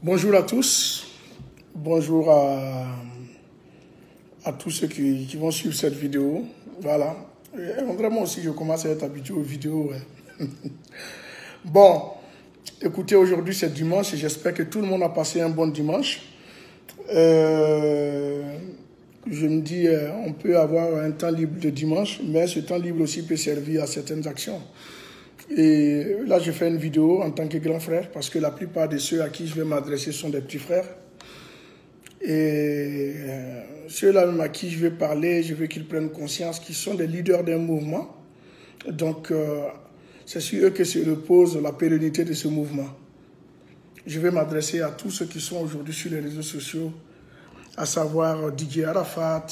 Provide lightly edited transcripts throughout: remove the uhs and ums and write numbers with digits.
Bonjour à tous, bonjour à tous ceux qui vont suivre cette vidéo. Voilà, et vraiment aussi je commence à être habitué aux vidéos. Bon, écoutez, aujourd'hui c'est dimanche et j'espère que tout le monde a passé un bon dimanche. Je me dis, on peut avoir un temps libre le dimanche, mais ce temps libre aussi peut servir à certaines actions. Et là, je fais une vidéo en tant que grand frère parce que la plupart de ceux à qui je vais m'adresser sont des petits frères. Et ceux-là même à qui je vais parler, je veux qu'ils prennent conscience qu'ils sont des leaders d'un mouvement. Donc, c'est sur eux que se repose la pérennité de ce mouvement. Je vais m'adresser à tous ceux qui sont aujourd'hui sur les réseaux sociaux, à savoir Didier Arafat,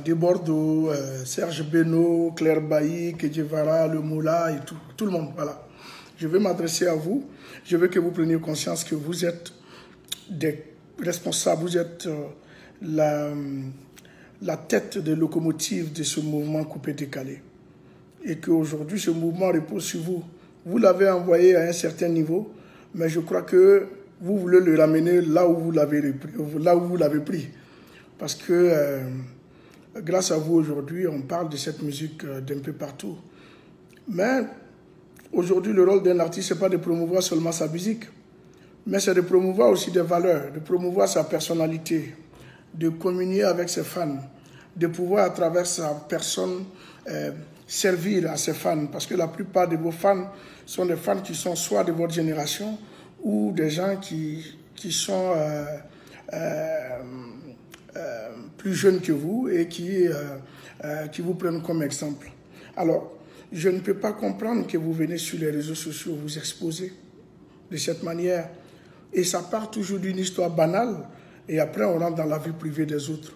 de Bordeaux, Serge Beno, Claire Bailly, Kedjevara, Le Moula et tout le monde. Voilà. Je vais m'adresser à vous. Je veux que vous preniez conscience que vous êtes des responsables, vous êtes la tête de locomotive de ce mouvement coupé-décalé. Et qu'aujourd'hui, ce mouvement repose sur vous. Vous l'avez envoyé à un certain niveau, mais je crois que vous voulez le ramener là où vous l'avez pris. Parce que grâce à vous aujourd'hui, on parle de cette musique d'un peu partout. Mais aujourd'hui, le rôle d'un artiste, ce n'est pas de promouvoir seulement sa musique, mais c'est de promouvoir aussi des valeurs, de promouvoir sa personnalité, de communier avec ses fans, de pouvoir à travers sa personne servir à ses fans. Parce que la plupart de vos fans sont des fans qui sont soit de votre génération ou des gens qui sont plus jeunes que vous et qui vous prennent comme exemple. Alors, je ne peux pas comprendre que vous venez sur les réseaux sociaux vous exposer de cette manière. Et ça part toujours d'une histoire banale et après on rentre dans la vie privée des autres.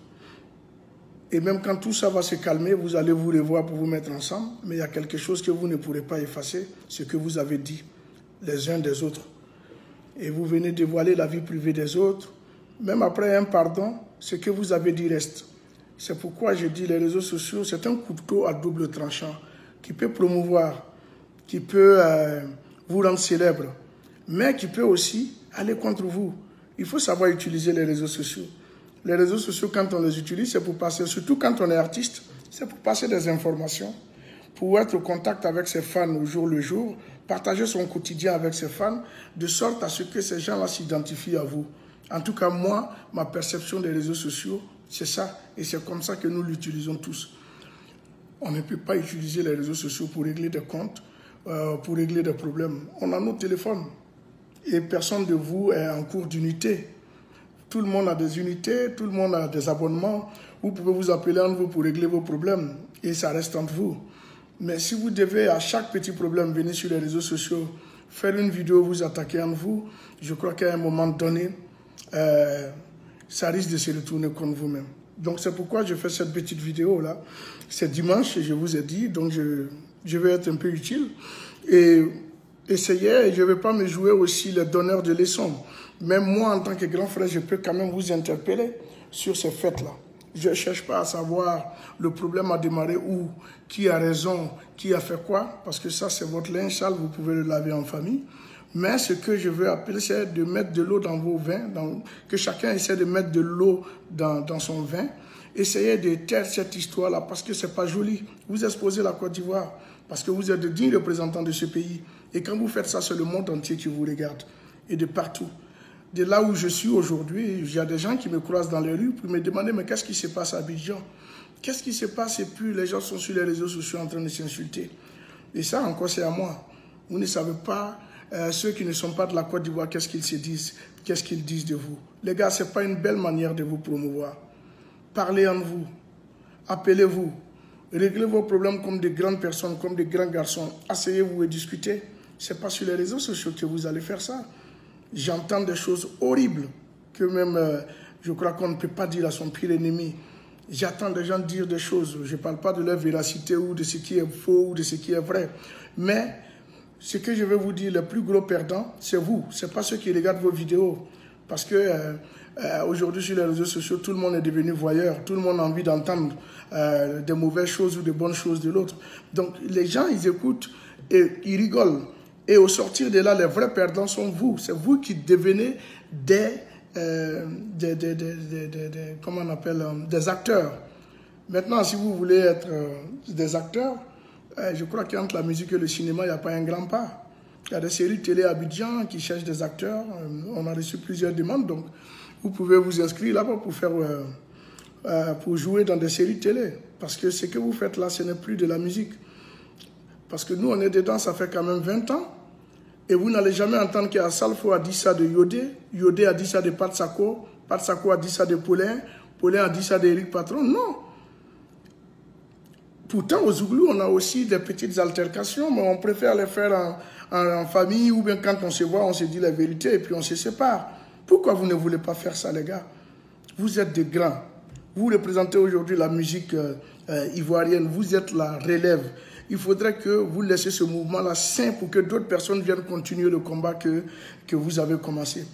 Et même quand tout ça va se calmer, vous allez vous revoir pour vous mettre ensemble, mais il y a quelque chose que vous ne pourrez pas effacer, ce que vous avez dit les uns des autres. Et vous venez dévoiler la vie privée des autres. Même après un pardon, ce que vous avez dit reste. C'est pourquoi je dis les réseaux sociaux, c'est un couteau à double tranchant qui peut promouvoir, qui peut vous rendre célèbre, mais qui peut aussi aller contre vous. Il faut savoir utiliser les réseaux sociaux. Les réseaux sociaux, quand on les utilise, c'est pour passer, surtout quand on est artiste, c'est pour passer des informations, pour être au contact avec ses fans au jour le jour, partager son quotidien avec ses fans, de sorte à ce que ces gens-là s'identifient à vous. En tout cas, moi, ma perception des réseaux sociaux, c'est ça. Et c'est comme ça que nous l'utilisons tous. On ne peut pas utiliser les réseaux sociaux pour régler des comptes, pour régler des problèmes. On a nos téléphones. Et personne de vous est en cours d'unité. Tout le monde a des unités, tout le monde a des abonnements. Vous pouvez vous appeler entre vous pour régler vos problèmes. Et ça reste entre vous. Mais si vous devez à chaque petit problème venir sur les réseaux sociaux, faire une vidéo, vous attaquer entre vous, je crois qu'à un moment donné, ça risque de se retourner contre vous-même. Donc c'est pourquoi je fais cette petite vidéo là. C'est dimanche, je vous ai dit, donc je vais être un peu utile. Et essayez, je ne vais pas me jouer aussi les donneurs de leçons. Même moi, en tant que grand frère, je peux quand même vous interpeller sur ces faits-là. Je ne cherche pas à savoir le problème a démarré où, qui a raison, qui a fait quoi, parce que ça c'est votre linge sale, vous pouvez le laver en famille. Mais ce que je veux appeler, c'est de mettre de l'eau dans vos vins, que chacun essaie de mettre de l'eau dans son vin. Essayez de taire cette histoire-là, parce que ce n'est pas joli. Vous exposez la Côte d'Ivoire, parce que vous êtes de dignes représentants de ce pays. Et quand vous faites ça, c'est le monde entier qui vous regarde, et de partout. De là où je suis aujourd'hui, il y a des gens qui me croisent dans les rues pour me demander, mais qu'est-ce qui se passe à Abidjan? Qu'est-ce qui se passe? Et puis les gens sont sur les réseaux sociaux en train de s'insulter. Et ça encore, c'est à moi. Vous ne savez pas... ceux qui ne sont pas de la Côte d'Ivoire, qu'est-ce qu'ils se disent? Qu'est-ce qu'ils disent de vous? Les gars, ce n'est pas une belle manière de vous promouvoir. Parlez en vous. Appelez-vous. Réglez vos problèmes comme des grandes personnes, comme des grands garçons. Asseyez-vous et discutez. Ce n'est pas sur les réseaux sociaux que vous allez faire ça. J'entends des choses horribles que même, je crois qu'on ne peut pas dire à son pire ennemi. J'entends des gens dire des choses. Je ne parle pas de leur véracité ou de ce qui est faux ou de ce qui est vrai. Mais... ce que je vais vous dire, le plus gros perdant, c'est vous. Ce n'est pas ceux qui regardent vos vidéos. Parce que aujourd'hui, sur les réseaux sociaux, tout le monde est devenu voyeur. Tout le monde a envie d'entendre des mauvaises choses ou des bonnes choses de l'autre. Donc, les gens, ils écoutent et ils rigolent. Et au sortir de là, les vrais perdants sont vous. C'est vous qui devenez comment on appelle, des acteurs. Maintenant, si vous voulez être des acteurs, je crois qu'entre la musique et le cinéma, il n'y a pas un grand pas. Il y a des séries télé à Abidjan qui cherchent des acteurs. On a reçu plusieurs demandes, donc vous pouvez vous inscrire là-bas pour jouer dans des séries télé. Parce que ce que vous faites là, ce n'est plus de la musique. Parce que nous, on est dedans, ça fait quand même 20 ans. Et vous n'allez jamais entendre qu'Assalfo a dit ça de Yodé, Yodé a dit ça de Pat Sako a dit ça de Paulin, Paulin a dit ça d'Éric Patron. Non. Pourtant, au Zouglou, on a aussi des petites altercations, mais on préfère les faire en famille ou bien quand on se voit, on se dit la vérité et puis on se sépare. Pourquoi vous ne voulez pas faire ça, les gars? Vous êtes des grands. Vous représentez aujourd'hui la musique ivoirienne. Vous êtes la relève. Il faudrait que vous laissiez ce mouvement-là sain pour que d'autres personnes viennent continuer le combat que vous avez commencé.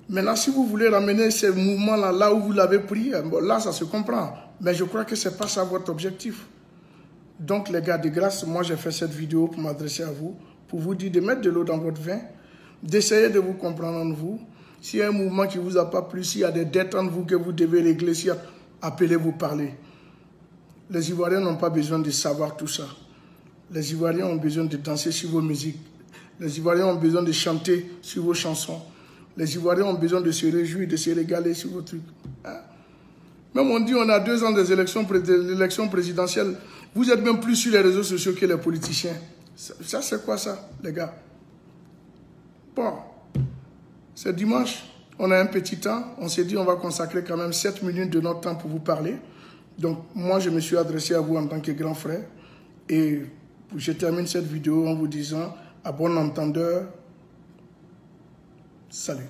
Maintenant, si vous voulez ramener ce mouvement-là là où vous l'avez pris, bon, là, ça se comprend. Mais je crois que ce n'est pas ça votre objectif. Donc, les gars, de grâce, moi, j'ai fait cette vidéo pour m'adresser à vous, pour vous dire de mettre de l'eau dans votre vin, d'essayer de vous comprendre en vous. S'il y a un mouvement qui ne vous a pas plu, s'il y a des dettes en vous que vous devez régler, appelez-vous parler. Les Ivoiriens n'ont pas besoin de savoir tout ça. Les Ivoiriens ont besoin de danser sur vos musiques. Les Ivoiriens ont besoin de chanter sur vos chansons. Les Ivoiriens ont besoin de se réjouir, de se régaler sur vos trucs. Hein? Même on dit on a 2 ans des élections présidentielles. Vous êtes même plus sur les réseaux sociaux que les politiciens. Ça c'est quoi ça, les gars? Bon, c'est dimanche. On a un petit temps. On s'est dit on va consacrer quand même 7 minutes de notre temps pour vous parler. Donc, moi, je me suis adressé à vous en tant que grand frère. Et je termine cette vidéo en vous disant, à bon entendeur, salut.